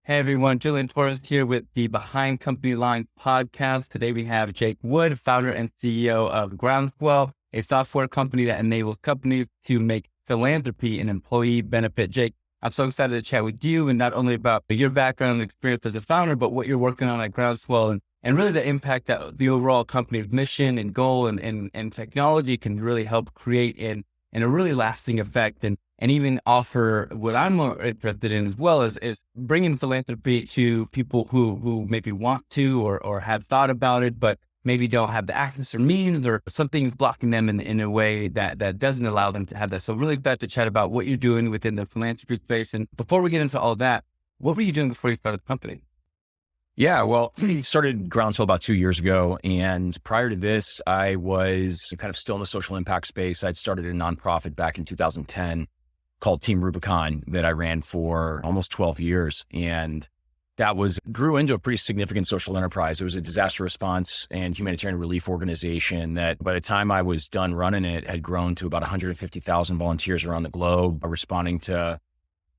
Hey everyone, Julian Torres here with the Behind Company Lines podcast. Today we have Jake Wood, founder and CEO of Groundswell, a software company that enables companies to make philanthropy an employee benefit. Jake, I'm so excited to chat with you and not only about your background and experience as a founder, but what you're working on at Groundswell and really the impact that the overall company's mission and goal and technology can really help create in a really lasting effect and even offer what I'm more interested in as well is bringing philanthropy to people who maybe want to or have thought about it, but maybe don't have the access or means or something's blocking them in a way that doesn't allow them to have that. So really excited to chat about what you're doing within the philanthropy space. And before we get into all that, what were you doing before you started the company? Yeah, well, I started Groundswell about 2 years ago. And prior to this, I was kind of still in the social impact space. I'd started a nonprofit back in 2010 called Team Rubicon that I ran for almost 12 years. And that grew into a pretty significant social enterprise. It was a disaster response and humanitarian relief organization that by the time I was done running it had grown to about 150,000 volunteers around the globe responding to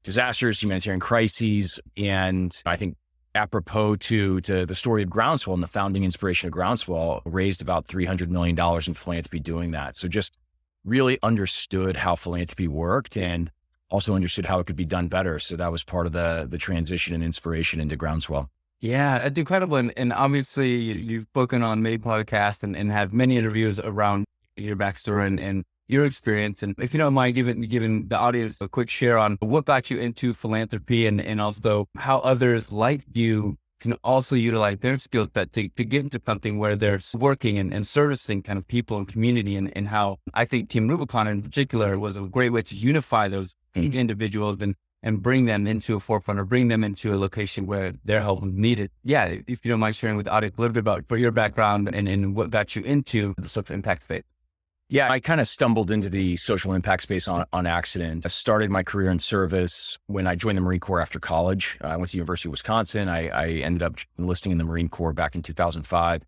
disasters, humanitarian crises. And I think apropos to the story of Groundswell and the founding inspiration of Groundswell, raised about $300 million in philanthropy doing that. So just really understood how philanthropy worked and also understood how it could be done better. So that was part of the transition and inspiration into Groundswell. Yeah, it's incredible. And obviously you've spoken on many podcasts and have many interviews around your backstory and your experience. And if you don't mind giving the audience a quick share on what got you into philanthropy and also how others like you can also utilize their skill set to get into something where they're working and servicing kind of people and community and how I think Team Rubicon in particular was a great way to unify those individuals and bring them into a forefront or bring them into a location where their help is needed. Yeah, if you don't mind sharing with the audience a little bit about your background and what got you into the social impact space. Yeah, I kind of stumbled into the social impact space on accident. I started my career in service when I joined the Marine Corps after college. I went to the University of Wisconsin. I ended up enlisting in the Marine Corps back in 2005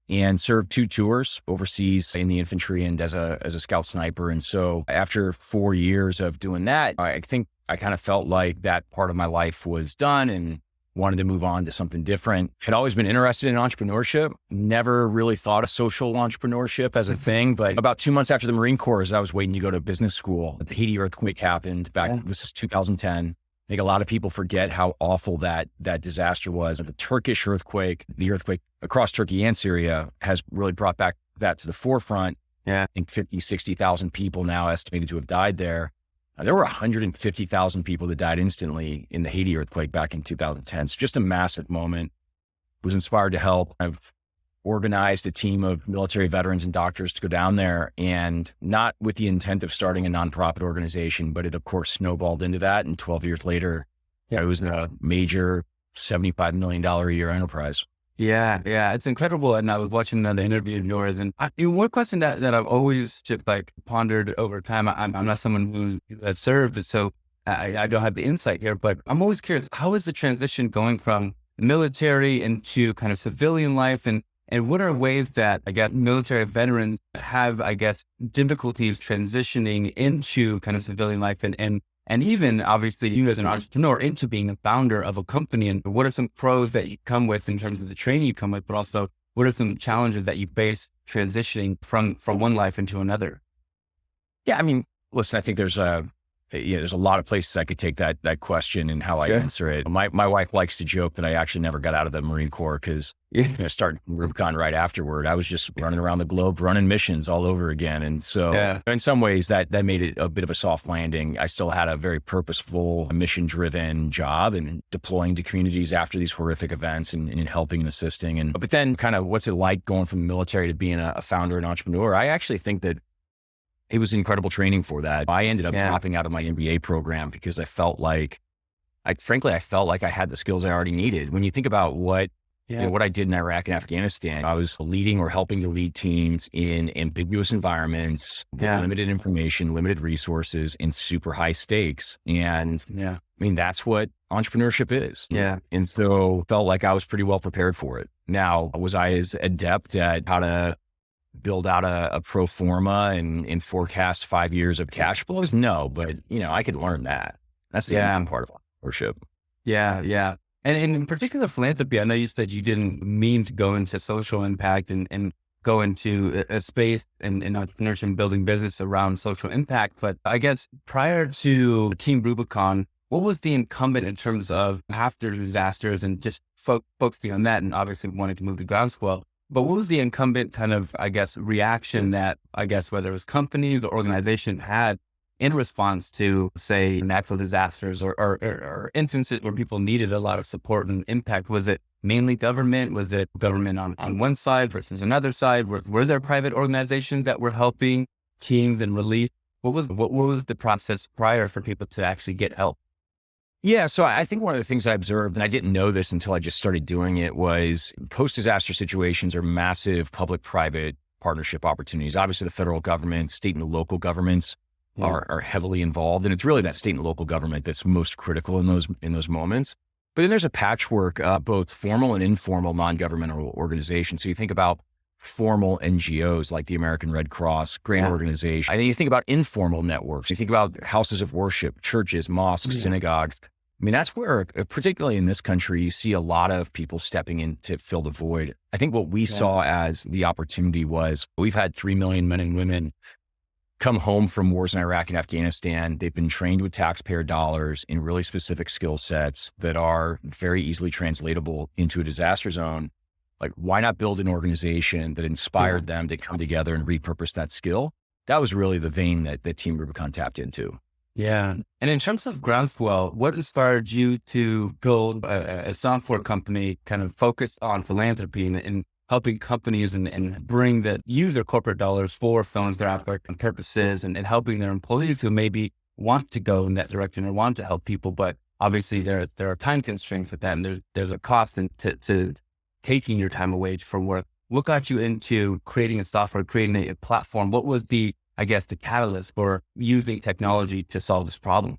and served 2 tours overseas in the infantry and as a scout sniper. And so after 4 years of doing that, I think I kind of felt like that part of my life was done and wanted to move on to something different. Had always been interested in entrepreneurship, never really thought of social entrepreneurship as a thing. But about 2 months after the Marine Corps, as I was waiting to go to business school, the Haiti earthquake happened back, this is 2010. I think a lot of people forget how awful that disaster was. The Turkish earthquake, the earthquake across Turkey and Syria has really brought back that to the forefront. Yeah. I think 50, 60,000 people now estimated to have died there. There were 150,000 people that died instantly in the Haiti earthquake back in 2010. So just a massive moment. Was inspired to help. I've organized a team of military veterans and doctors to go down there, and not with the intent of starting a nonprofit organization, but it of course snowballed into that. And 12 years later, it was a major $75 million a year enterprise. Yeah, it's incredible. And I was watching another interview of yours, and one question that I've always just pondered over time. I'm not someone who has served, so I don't have the insight here. But I'm always curious: how is the transition going from military into kind of civilian life, and what are ways that I guess military veterans have difficulties transitioning into kind of civilian life and even obviously you as an entrepreneur into being a founder of a company, and what are some pros that you come with in terms of the training you come with, but also what are some challenges that you face transitioning from one life into another? Yeah, I mean, listen, I think there's a lot of places I could take that question and how I answer it. My wife likes to joke that I actually never got out of the Marine Corps because I started Rubicon right afterward. I was just running around the globe, running missions all over again. And so in some ways that made it a bit of a soft landing. I still had a very purposeful, mission-driven job and deploying to communities after these horrific events and helping and assisting. But then kind of what's it like going from the military to being a founder and entrepreneur? I actually think that it was incredible training for that. I ended up dropping out of my MBA program because I felt like I had the skills I already needed. When you think about what I did in Iraq and Afghanistan, I was leading or helping to lead teams in ambiguous environments, with limited information, limited resources, and super high stakes. And I mean, that's what entrepreneurship is. Yeah. And so felt like I was pretty well prepared for it. Now, was I as adept at how to build out a pro forma and forecast 5 years of cash flows? No, but I could learn that. That's the amazing part of entrepreneurship. Yeah. And in particular, philanthropy, I know you said you didn't mean to go into social impact and go into a space and entrepreneurship and building business around social impact. But I guess prior to Team Rubicon, what was the incumbent in terms of after disasters and just focusing on that and obviously wanting to move to Groundswell? But what was the incumbent kind of, I guess, reaction that I guess whether it was companies or organization had in response to, say, natural disasters or instances where people needed a lot of support and impact? Was it mainly government? Was it government on one side versus another side? Were there private organizations that were helping teams and relief? What was the process prior for people to actually get help? Yeah. So I think one of the things I observed, and I didn't know this until I just started doing it, was post-disaster situations are massive public-private partnership opportunities. Obviously, the federal government, state and local governments are heavily involved. And it's really that state and local government that's most critical in those moments. But then there's a patchwork, both formal and informal non-governmental organizations. So you think about formal NGOs like the American Red Cross, grant organization. And then you think about informal networks. You think about houses of worship, churches, mosques, synagogues. I mean, that's where, particularly in this country, you see a lot of people stepping in to fill the void. I think what we saw as the opportunity was we've had 3 million men and women come home from wars in Iraq and Afghanistan. They've been trained with taxpayer dollars in really specific skill sets that are very easily translatable into a disaster zone. Like, why not build an organization that inspired them to come together and repurpose that skill? That was really the vein that Team Rubicon tapped into. Yeah. And in terms of Groundswell, what inspired you to build a software company kind of focused on philanthropy and helping companies and use their corporate dollars for philanthropic purposes and helping their employees who maybe want to go in that direction or want to help people, but obviously there are time constraints with that, and there's a cost to taking your time away from work. What got you into creating a software, creating a platform? What was the catalyst for using technology to solve this problem?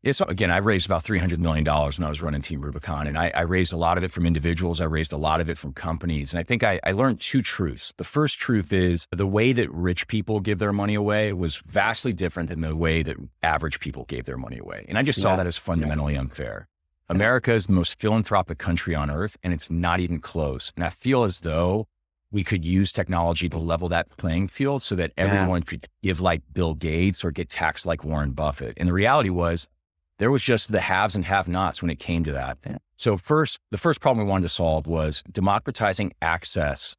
Yeah, so again, I raised about $300 million when I was running Team Rubicon, and I raised a lot of it from individuals. I raised a lot of it from companies. And I think I learned two truths. The first truth is the way that rich people give their money away was vastly different than the way that average people gave their money away. And I just saw that as fundamentally unfair. America is the most philanthropic country on earth, and it's not even close. And I feel as though we could use technology to level that playing field so that everyone could give like Bill Gates or get taxed like Warren Buffett. And the reality was, there was just the haves and have-nots when it came to that. So the first problem we wanted to solve was democratizing access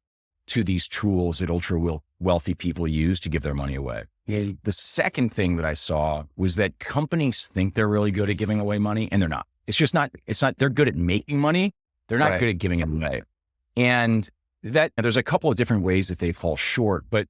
to these tools that ultra wealthy people use to give their money away. The second thing that I saw was that companies think they're really good at giving away money, and they're not. They're good at making money. They're not good at giving it away. And there's a couple of different ways that they fall short, but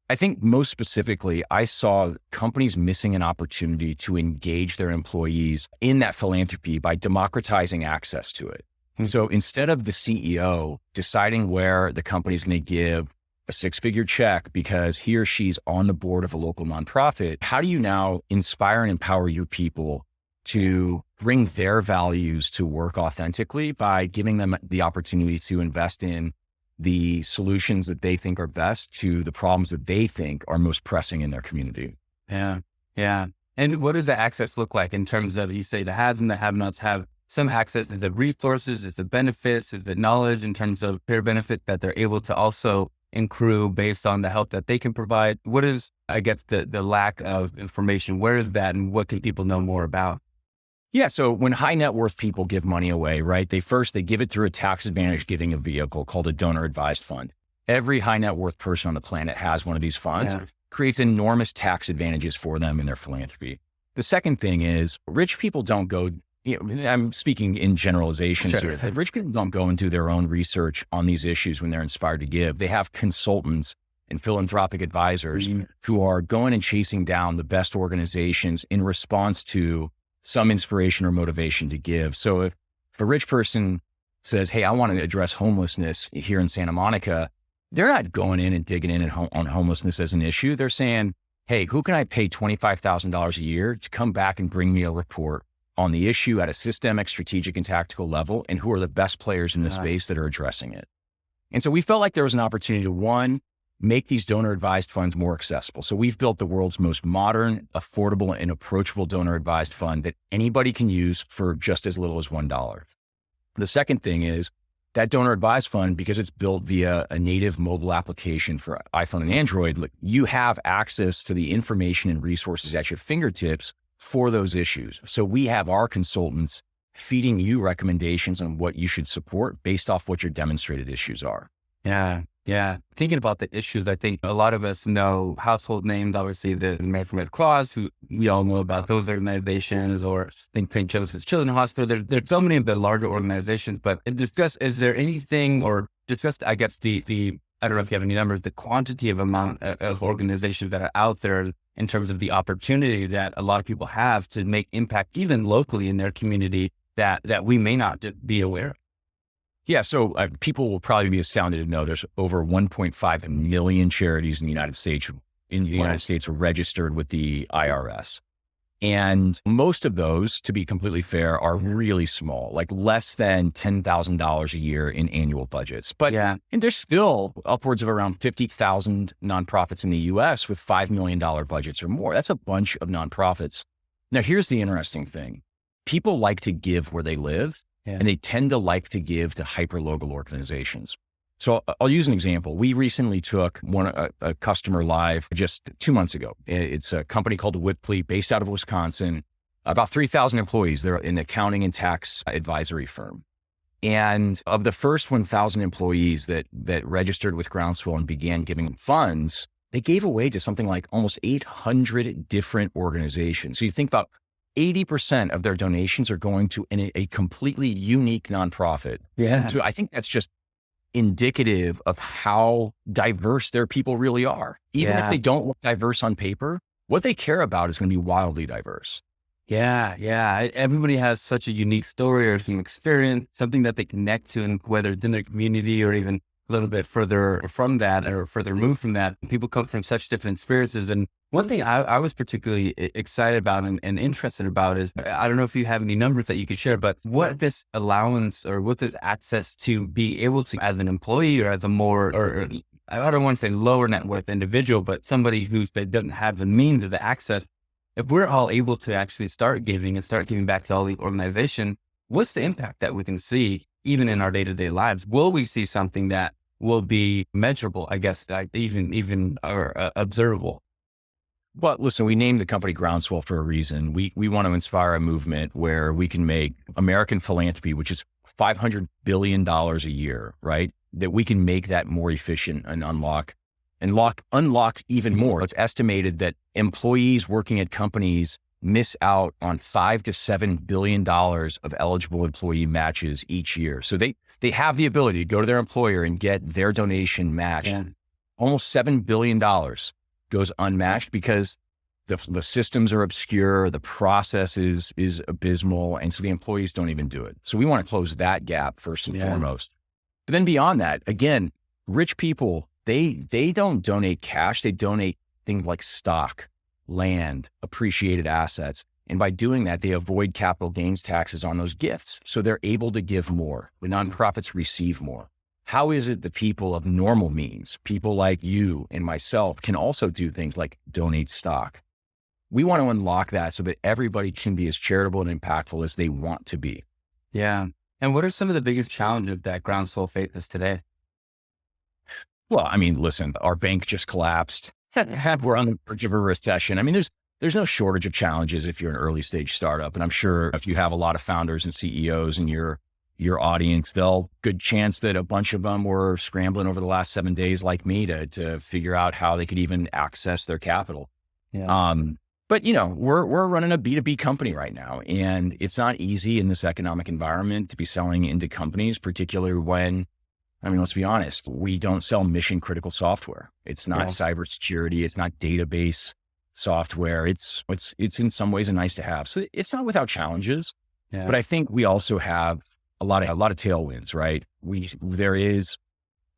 I think most specifically, I saw companies missing an opportunity to engage their employees in that philanthropy by democratizing access to it. So instead of the CEO deciding where the company's going to give a 6-figure check because he or she's on the board of a local nonprofit, how do you now inspire and empower your people to bring their values to work authentically by giving them the opportunity to invest in the solutions that they think are best to the problems that they think are most pressing in their community? Yeah. And what does the access look like in terms of, you say the haves and the have-nots have some access to the resources, is the benefits, is the knowledge in terms of peer benefit that they're able to also accrue based on the help that they can provide? What is, I guess, the lack of information? Where is that, and what can people know more about? Yeah. So when high net worth people give money away, right, they give it through a tax advantage giving a vehicle called a donor advised fund. Every high net worth person on the planet has one of these funds, creates enormous tax advantages for them in their philanthropy. The second thing is rich people don't go, I'm speaking in generalizations here. Rich people don't go and do their own research on these issues when they're inspired to give. They have consultants and philanthropic advisors who are going and chasing down the best organizations in response to some inspiration or motivation to give. So if a rich person says, hey, I want to address homelessness here in Santa Monica, they're not going in and digging in on homelessness as an issue. They're saying, hey, who can I pay $25,000 a year to come back and bring me a report on the issue at a systemic, strategic, and tactical level, and who are the best players in the space that are addressing it? And so we felt like there was an opportunity to, one, make these donor advised funds more accessible. So we've built the world's most modern, affordable, and approachable donor advised fund that anybody can use for just as little as $1. The second thing is that donor advised fund, because it's built via a native mobile application for iPhone and Android, like, you have access to the information and resources at your fingertips for those issues. So we have our consultants feeding you recommendations on what you should support based off what your demonstrated issues are. Yeah. Yeah. Thinking about the issues, I think a lot of us know household names, obviously the American Red Cross, who we all know about those organizations, or I think St. Joseph's Children's Hospital. There's so many of the larger organizations, but is there anything, or discuss, I guess, the, I don't know if you have any numbers, the quantity of amount of organizations that are out there in terms of the opportunity that a lot of people have to make impact, even locally in their community, that we may not be aware of. Yeah. So people will probably be astounded to know there's over 1.5 million charities in the United States. United States are registered with the IRS. And most of those, to be completely fair, are really small, like less than $10,000 a year in annual budgets. But and there's still upwards of around 50,000 nonprofits in the US with $5 million budgets or more. That's a bunch of nonprofits. Now, here's the interesting thing. People like to give where they live, and they tend to like to give to hyper-local organizations. So I'll use an example. We recently took a customer live just 2 months ago. It's a company called Whipley, based out of Wisconsin, about 3,000 employees. They're an accounting and tax advisory firm. And of the first 1,000 employees that registered with Groundswell and began giving funds, they gave away to something like almost 800 different organizations. So you think about 80% of their donations are going to a completely unique nonprofit. Yeah. So I think that's just indicative of how diverse their people really are. Even if they don't look diverse on paper, what they care about is going to be wildly diverse. Yeah. Yeah. Everybody has such a unique story or some experience, something that they connect to, and whether it's in their community or even a little bit further from that or further removed from that. People come from such different experiences. And one thing I was particularly excited about and interested about is, I don't know if you have any numbers that you could share, but what this allowance or what this access to be able to, as an employee or as a more, or I don't want to say lower net worth individual, but somebody that doesn't have the means of the access, if we're all able to actually start giving back to all the organization, what's the impact that we can see even in our day-to-day lives? Will we see something that will be measurable, I guess, even observable? Well, listen, we named the company Groundswell for a reason. We want to inspire a movement where we can make American philanthropy, which is $500 billion a year, right? That we can make that more efficient and unlock even more. It's estimated that employees working at companies miss out on $5 to $7 billion of eligible employee matches each year. So they have the ability to go to their employer and get their donation matched. Yeah. Almost $7 billion goes unmatched because the systems are obscure, the process is abysmal, and so the employees don't even do it. So we want to close that gap first and foremost. But then beyond that, again, rich people, they don't donate cash, they donate things like stock, land, appreciated assets. And by doing that, they avoid capital gains taxes on those gifts. So they're able to give more. The nonprofits receive more. How is it that people of normal means, people like you and myself, can also do things like donate stock? We want to unlock that so that everybody can be as charitable and impactful as they want to be. Yeah. And what are some of the biggest challenges that Groundswell faces today? Well, I mean, listen, our bank just collapsed. We're on the verge of a recession. I mean, there's no shortage of challenges if you're an early stage startup. And I'm sure if you have a lot of founders and CEOs in your audience, good chance that a bunch of them were scrambling over the last 7 days like me to figure out how they could even access their capital. Yeah. But we're running a B2B company right now, and it's not easy in this economic environment to be selling into companies, particularly when, I mean, let's be honest, we don't sell mission critical software. It's not cybersecurity. It's not database software. It's in some ways a nice to have. So it's not without challenges, but I think we also have a lot of tailwinds, right? There is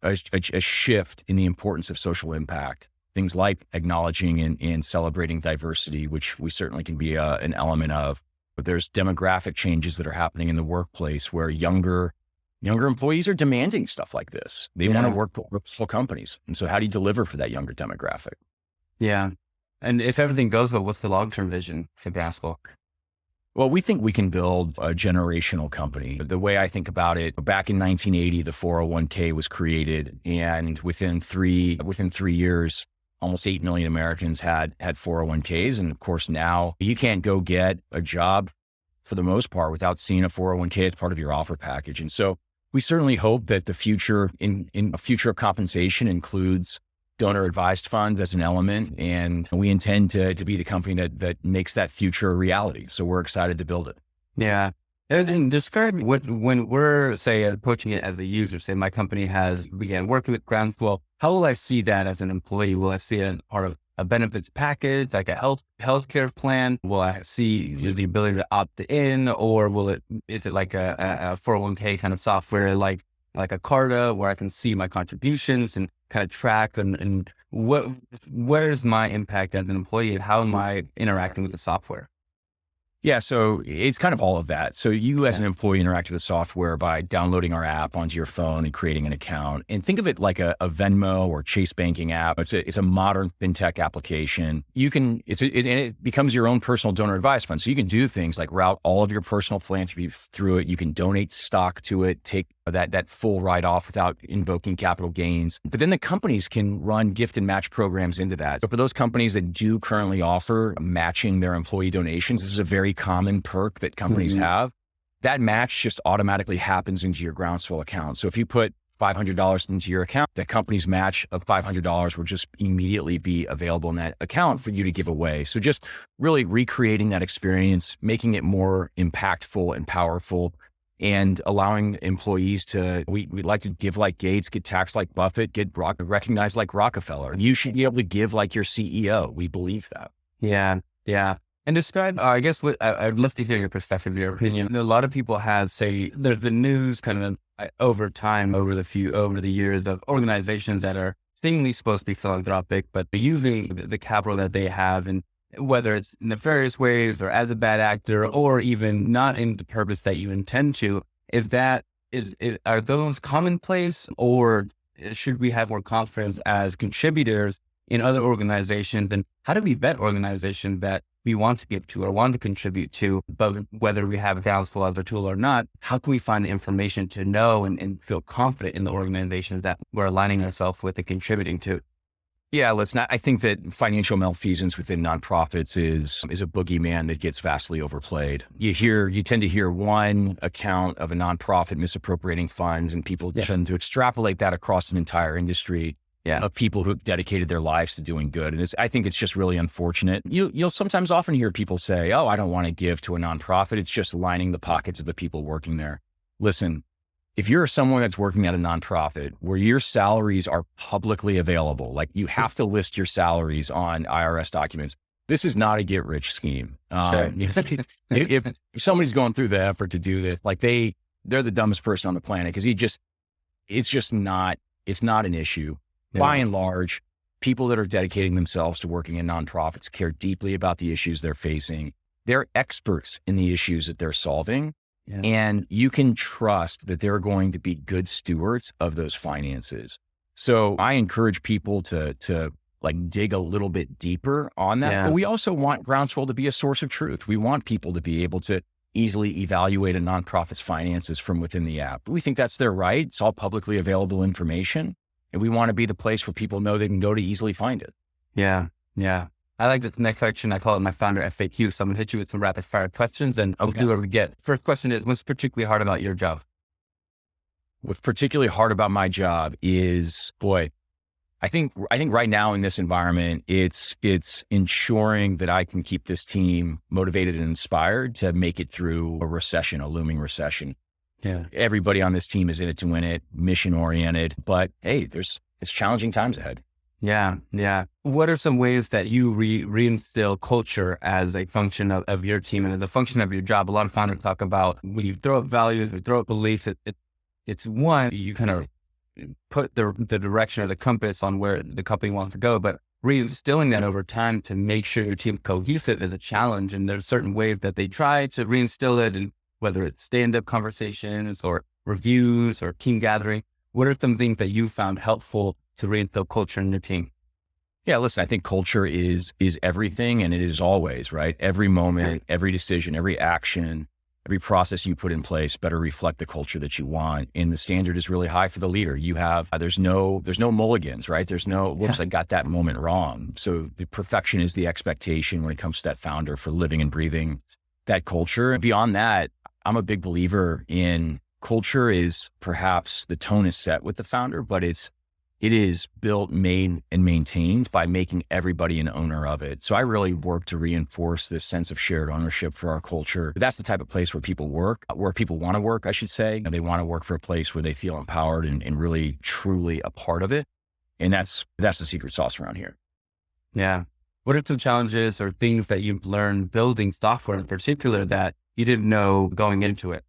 a shift in the importance of social impact. Things like acknowledging and celebrating diversity, which we certainly can be an element of. But there's demographic changes that are happening in the workplace where younger employees are demanding stuff like this. They want to work for purposeful companies. And so how do you deliver for that younger demographic? Yeah. And if everything goes well, what's the long-term vision for Groundswell? Well, we think we can build a generational company. The way I think about it, back in 1980, the 401k was created, and within three years, almost 8 million Americans had 401ks. And of course, now you can't go get a job for the most part without seeing a 401k as part of your offer package. And so we certainly hope that the future in a future of compensation includes donor advised funds as an element. And we intend to be the company that makes that future a reality. So we're excited to build it. Yeah. And describe when we're, say, approaching it as a user, say my company began working with Groundswell, how will I see that as an employee? Will I see it as part of a benefits package, like a healthcare plan? Will I see the ability to opt in, or is it like a 401k kind of software, like a Carta, where I can see my contributions and kind of track and where's my impact as an employee, and how am I interacting with the software? Yeah, so it's kind of all of that. So you as an employee interact with the software by downloading our app onto your phone and creating an account. And think of it like a Venmo or Chase banking app. It's a modern fintech application. And it becomes your own personal donor advised fund. So you can do things like route all of your personal philanthropy through it. You can donate stock to it, take that full write-off without invoking capital gains. But then the companies can run gift and match programs into that. So for those companies that do currently offer matching their employee donations, this is a very common perk that companies have. That match just automatically happens into your Groundswell account. So if you put $500 into your account, the company's match of $500 will just immediately be available in that account for you to give away. So just really recreating that experience, making it more impactful and powerful, and allowing employees we like to give like Gates, get taxed like Buffett, get recognized like Rockefeller. You should be able to give like your CEO. We believe that. Yeah. Yeah. And describe, I guess, I'd love to hear your perspective, your opinion. A lot of people have, say, there's the news kind of over time, over the years of organizations that are seemingly supposed to be philanthropic, but using the capital that they have, and whether it's nefarious ways or as a bad actor, or even not in the purpose that you intend to, are those commonplace, or should we have more confidence as contributors in other organizations? And how do we vet organizations that we want to give to or want to contribute to, but whether we have a Groundswell as a tool or not, how can we find the information to know and feel confident in the organizations that we're aligning ourselves with and contributing to? Yeah, I think that financial malfeasance within nonprofits is a boogeyman that gets vastly overplayed. You tend to hear one account of a nonprofit misappropriating funds, and people tend to extrapolate that across an entire industry. Of people who've dedicated their lives to doing good. And I think it's just really unfortunate. You'll sometimes often hear people say, oh, I don't want to give to a nonprofit. It's just lining the pockets of the people working there. Listen, if you're someone that's working at a nonprofit where your salaries are publicly available, like you have to list your salaries on IRS documents, this is not a get rich scheme. If somebody's going through the effort to do this, like they're the dumbest person on the planet, because it's not an issue. By and large, people that are dedicating themselves to working in nonprofits care deeply about the issues they're facing. They're experts in the issues that they're solving. And you can trust that they're going to be good stewards of those finances. So I encourage people to like dig a little bit deeper on that. But we also want Groundswell to be a source of truth. We want people to be able to easily evaluate a nonprofit's finances from within the app. We think that's their right. It's all publicly available information. And we want to be the place where people know they can go to easily find it. Yeah. Yeah. I like this next section. I call it my founder FAQ. So I'm going to hit you with some rapid fire questions, and I'll do what we get. First question is, what's particularly hard about your job? What's particularly hard about my job is, I think right now in this environment, it's ensuring that I can keep this team motivated and inspired to make it through a looming recession. Yeah. Everybody on this team is in it to win it, mission oriented, but hey, it's challenging times ahead. Yeah. Yeah. What are some ways that you reinstill culture as a function of your team and as a function of your job? A lot of founders talk about when you throw up values or throw up beliefs, it's one, you kind of put the direction or the compass on where the company wants to go, but reinstilling that over time to make sure your team cohesive is a challenge. And there's certain ways that they try to reinstill it, and whether it's stand-up conversations or reviews or team gathering. What are some things that you found helpful to reinstill culture in your team? Yeah, listen, I think culture is everything, and it is always, right? Every moment, every decision, every action, every process you put in place better reflect the culture that you want. And the standard is really high for the leader. You have, there's no mulligans, right? There's no, whoops, I got that moment wrong. So the perfection is the expectation when it comes to that founder for living and breathing that culture. And beyond that, I'm a big believer in culture is perhaps the tone is set with the founder, but it is built, made, and maintained by making everybody an owner of it. So I really work to reinforce this sense of shared ownership for our culture. That's the type of place where people work, where people want to work, I should say. And they want to work for a place where they feel empowered and really, truly a part of it. And that's the secret sauce around here. Yeah. What are some challenges or things that you've learned building software in particular that you didn't know going into it?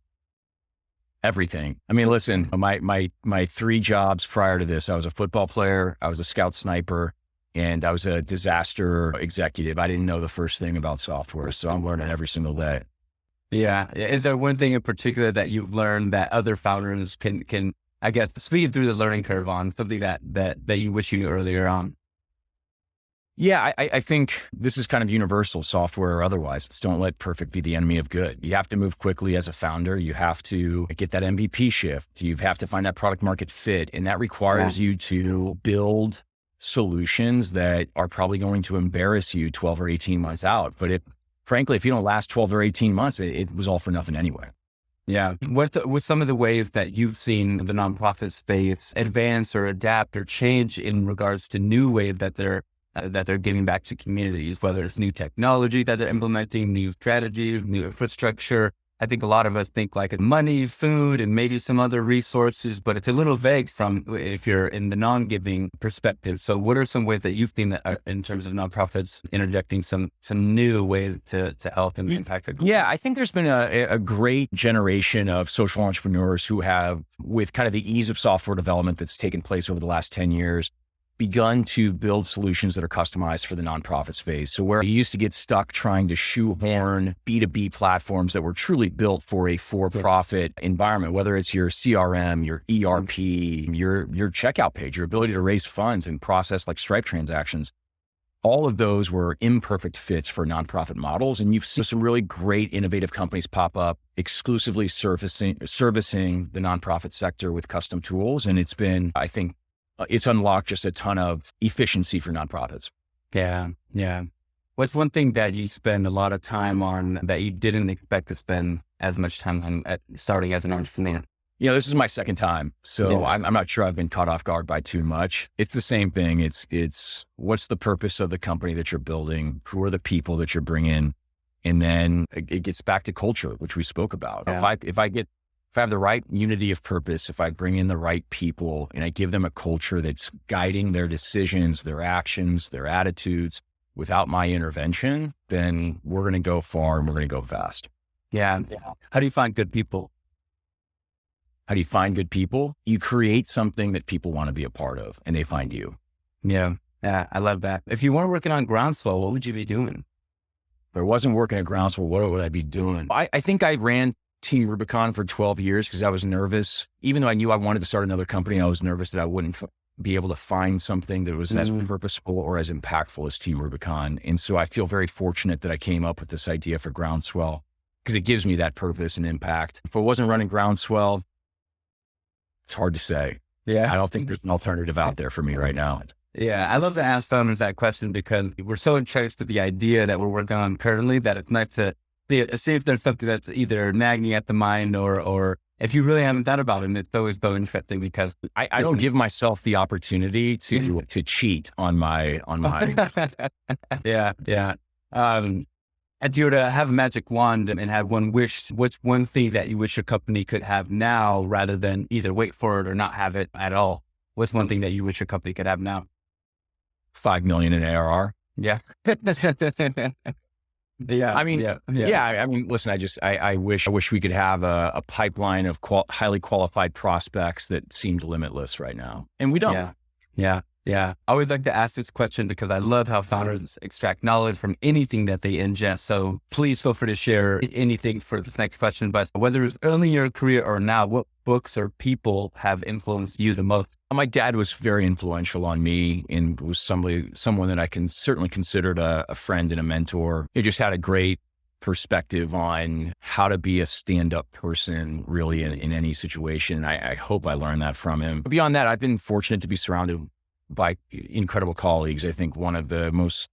Everything. I mean, listen, my 3 jobs prior to this, I was a football player, I was a scout sniper, and I was a disaster executive. I didn't know the first thing about software, so I'm learning every single day. Yeah. Is there one thing in particular that you've learned that other founders can I guess, speed through the learning curve on, something that you wish you knew earlier on? Yeah, I think this is kind of universal, software or otherwise. It's don't let perfect be the enemy of good. You have to move quickly as a founder. You have to get that MVP shift. You have to find that product market fit. And that requires you to build solutions that are probably going to embarrass you 12 or 18 months out. But frankly, if you don't last 12 or 18 months, it was all for nothing anyway. Yeah. What some of the ways that you've seen the nonprofit space advance or adapt or change in regards to new ways that they're giving back to communities, whether it's new technology that they're implementing, new strategy, new infrastructure. I think a lot of us think like money, food, and maybe some other resources, but it's a little vague from if you're in the non-giving perspective. So what are some ways that you've seen that are, in terms of nonprofits interjecting some new ways to help and impact the community? Yeah, I think there's been a great generation of social entrepreneurs who have, with kind of the ease of software development that's taken place over the last 10 years, begun to build solutions that are customized for the nonprofit space. So where you used to get stuck trying to shoehorn B2B platforms that were truly built for a for-profit environment, whether it's your CRM, your ERP, your checkout page, your ability to raise funds and process like Stripe transactions, all of those were imperfect fits for nonprofit models. And you've seen some really great innovative companies pop up exclusively servicing the nonprofit sector with custom tools. And it's been, I think, it's unlocked just a ton of efficiency for nonprofits. Yeah. Yeah. What's one thing that you spend a lot of time on that you didn't expect to spend as much time on at starting as an entrepreneur? You know, this is my second time, so I'm not sure I've been caught off guard by too much. It's the same thing. It's what's the purpose of the company that you're building? Who are the people that you're bringing? And then it gets back to culture, which we spoke about. Yeah. If I have the right unity of purpose, if I bring in the right people and I give them a culture that's guiding their decisions, their actions, their attitudes without my intervention, then we're going to go far and we're going to go fast. Yeah. How do you find good people? How do you find good people? You create something that people want to be a part of and they find you. Yeah. Yeah. I love that. If you weren't working on Groundswell, what would you be doing? If I wasn't working at Groundswell, what would I be doing? I think I ran Team Rubicon for 12 years because I was nervous. Even though I knew I wanted to start another company, I was nervous that I wouldn't be able to find something that was as purposeful or as impactful as Team Rubicon. And so I feel very fortunate that I came up with this idea for Groundswell because it gives me that purpose and impact. If I wasn't running Groundswell, it's hard to say. Yeah. I don't think there's an alternative out there for me right now. Yeah. I love to ask founders that question because we're so entrenched with the idea that we're working on currently that it's nice to see if there's something that's either nagging at the mind or if you really haven't thought about it. And it's always so interesting because I don't give myself the opportunity to cheat on my. Yeah. Yeah. If you were to have a magic wand and have one wish, what's one thing that you wish your company could have now rather than either wait for it or not have it at all? What's one thing that you wish your company could have now? 5 million in ARR. Yeah. Yeah. I mean, I mean, listen, I wish we could have a pipeline of highly qualified prospects that seemed limitless right now. And we don't. Yeah. Yeah. I always like to ask this question because I love how founders extract knowledge from anything that they ingest. So please feel free to share anything for this next question. But whether it's early in your career or now, what books or people have influenced you the most? My dad was very influential on me and was someone that I can certainly considered a friend and a mentor. He just had a great perspective on how to be a stand-up person really in any situation. I hope I learned that from him. But beyond that, I've been fortunate to be surrounded by incredible colleagues. I think one of the most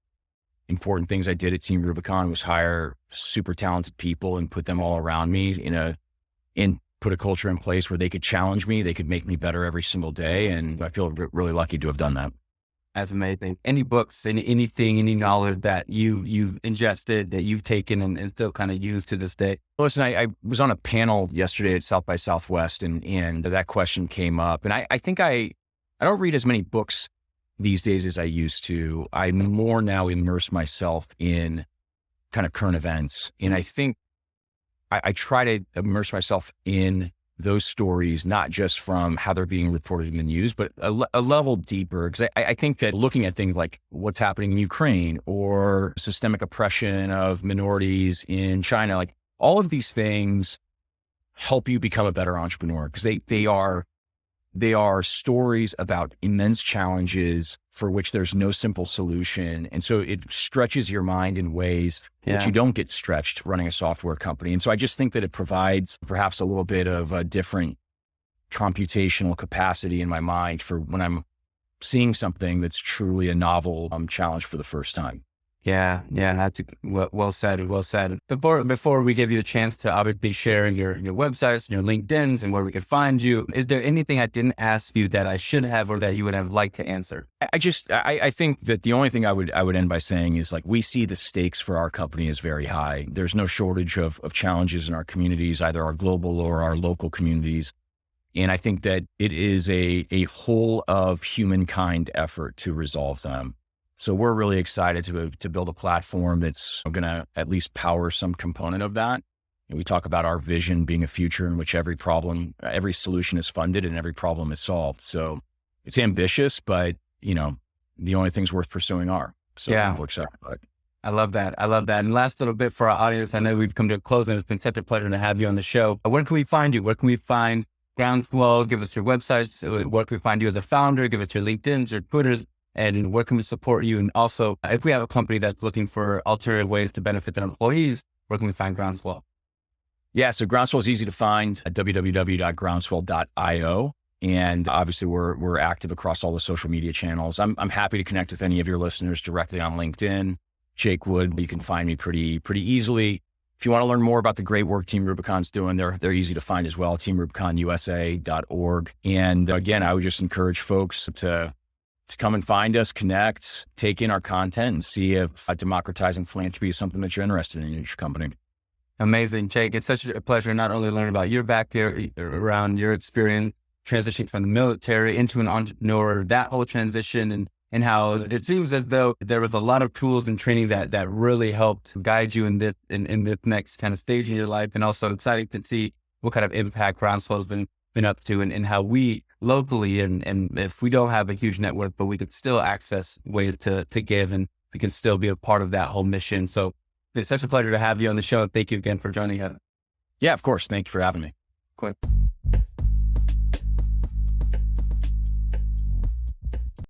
important things I did at Team Rubicon was hire super talented people and put them all around me and put a culture in place where they could challenge me, they could make me better every single day. And I feel really lucky to have done that. That's amazing. Any books, anything, any knowledge that you've ingested, that you've taken and still kind of use to this day? Listen, I was on a panel yesterday at South by Southwest and that question came up. And I think I don't read as many books these days as I used to. I more now immerse myself in kind of current events. And I think I try to immerse myself in those stories, not just from how they're being reported in the news, but a level deeper. Because I think that looking at things like what's happening in Ukraine or systemic oppression of minorities in China, like all of these things help you become a better entrepreneur because they are stories about immense challenges for which there's no simple solution. And so it stretches your mind in ways that you don't get stretched running a software company. And so I just think that it provides perhaps a little bit of a different computational capacity in my mind for when I'm seeing something that's truly a novel challenge for the first time. Yeah. That's well said. Well said. Before we give you a chance to obviously share your websites, your LinkedIn's, and where we can find you, is there anything I didn't ask you that I should have or that you would have liked to answer? I think that the only thing I would end by saying is like we see the stakes for our company as very high. There's no shortage of challenges in our communities, either our global or our local communities. And I think that it is a whole of humankind effort to resolve them. So we're really excited to build a platform that's going to at least power some component of that. And we talk about our vision being a future in which every solution is funded and every problem is solved. So it's ambitious, but the only things worth pursuing are. So we're excited about it. I love that. And last little bit for our audience, I know we've come to a close and it's been such a pleasure to have you on the show. Where can we find you? Where can we find Groundswell? Give us your websites. Where can we find you as a founder? Give us your LinkedIn's, your Twitter's. And where can we support you? And also, if we have a company that's looking for alternative ways to benefit their employees, where can we find Groundswell? Yeah, so Groundswell is easy to find at www.groundswell.io. And obviously, we're active across all the social media channels. I'm happy to connect with any of your listeners directly on LinkedIn. Jake Wood, you can find me pretty easily. If you want to learn more about the great work Team Rubicon's doing, they're easy to find as well, teamrubiconusa.org. And again, I would just encourage folks to come and find us, connect, take in our content, and see if democratizing philanthropy is something that you're interested in your company. Amazing, Jake. It's such a pleasure not only learn about your background around your experience, transitioning from the military into an entrepreneur, that whole transition and how it seems as though there was a lot of tools and training that really helped guide you in this next kind of stage in your life. And also exciting to see what kind of impact Groundswell has been up to and how we locally, and if we don't have a huge network, but we could still access ways to give and we can still be a part of that whole mission. So it's such a pleasure to have you on the show. Thank you again for joining us. Yeah, of course. Thank you for having me. Cool.